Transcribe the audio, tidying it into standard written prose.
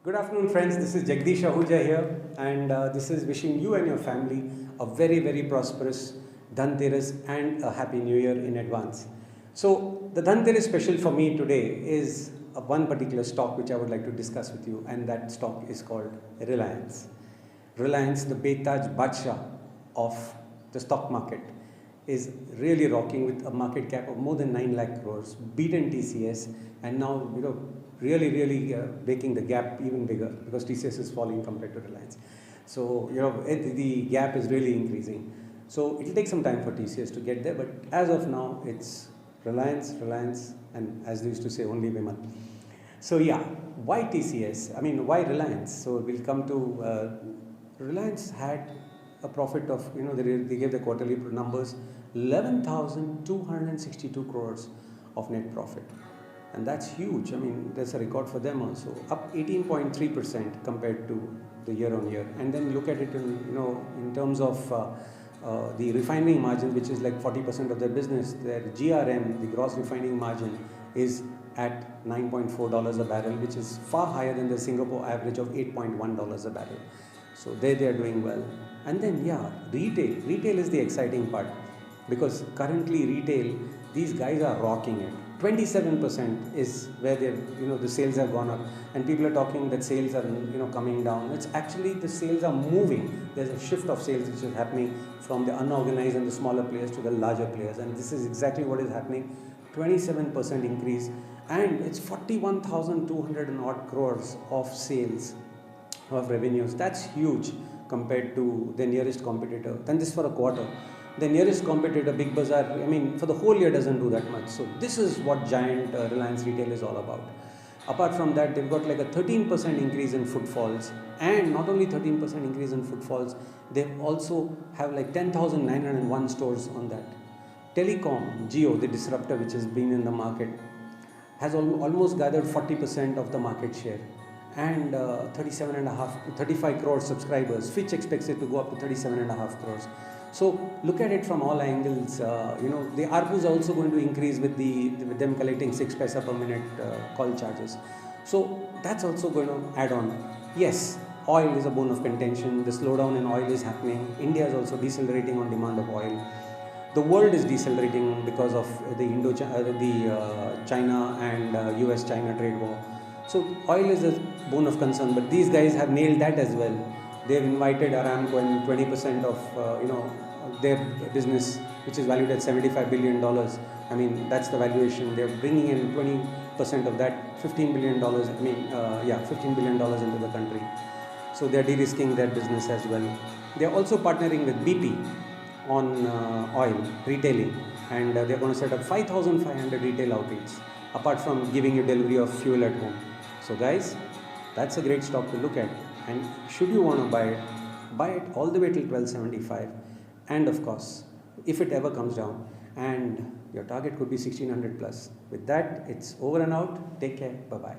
Good afternoon, friends. This is Jagdish Ahuja here, and this is wishing you and your family a very, very prosperous Dhanteras and a Happy New Year in advance. So, the Dhanteras special for me today is one particular stock which I would like to discuss with you, and that stock is called Reliance. Reliance, the Betaj Badshah of the stock market, is really rocking with a market cap of more than 9 lakh crores, beaten TCS, and now really making the gap even bigger because TCS is falling compared to Reliance. So the gap is really increasing. So it will take some time for TCS to get there, but as of now, it's Reliance, and as they used to say, only Vimal. So yeah, why TCS? I mean, why Reliance? So we'll come to Reliance had a profit of, they gave the quarterly numbers, 11,262 crores of net profit. And that's huge. I mean, that's a record for them also. Up 18.3% compared to the year on year. And then look at it in terms of the refining margin, which is like 40% of their business. Their GRM, the gross refining margin, is at $9.4 a barrel, which is far higher than the Singapore average of $8.1 a barrel. So they are doing well. And then retail. Retail is the exciting part because currently retail, these guys are rocking it. 27% is where the sales have gone up, and people are talking that sales are coming down. It's actually the sales are moving. There's a shift of sales which is happening from the unorganized and the smaller players to the larger players, and this is exactly what is happening. 27% increase, and it's 41,200 odd crores of sales of revenues. That's huge compared to the nearest competitor. Then this for a quarter. The nearest competitor, Big Bazaar, I mean, for the whole year doesn't do that much. So this is what giant Reliance Retail is all about. Apart from that, they've got like a 13% increase in footfalls, and not only 13% increase in footfalls, they also have like 10,901 stores on that. Telecom, Jio, the disruptor which has been in the market, has almost gathered 40% of the market share, and 35 crores subscribers. Fitch expects it to go up to 37.5 crores. So look at it from all angles. The ARPU is also going to increase with them collecting 6 paisa per minute call charges. So that's also going to add on. Yes, oil is a bone of contention. The slowdown in oil is happening. India is also decelerating on demand of oil. The world is decelerating because of the China and US-China trade war. So oil is a bone of concern, but these guys have nailed that as well. They've invited Aramco and 20% of their business, which is valued at $75 billion. I mean, that's the valuation. They're bringing in 20% of that, $15 billion. $15 billion into the country. So they're de-risking their business as well. They're also partnering with BP on oil retailing, and they're going to set up 5,500 retail outlets, apart from giving you delivery of fuel at home. So guys, that's a great stock to look at. And should you want to buy it all the way till 1275, and of course, if it ever comes down, and your target could be 1600 plus. With that, it's over and out. Take care. Bye-bye.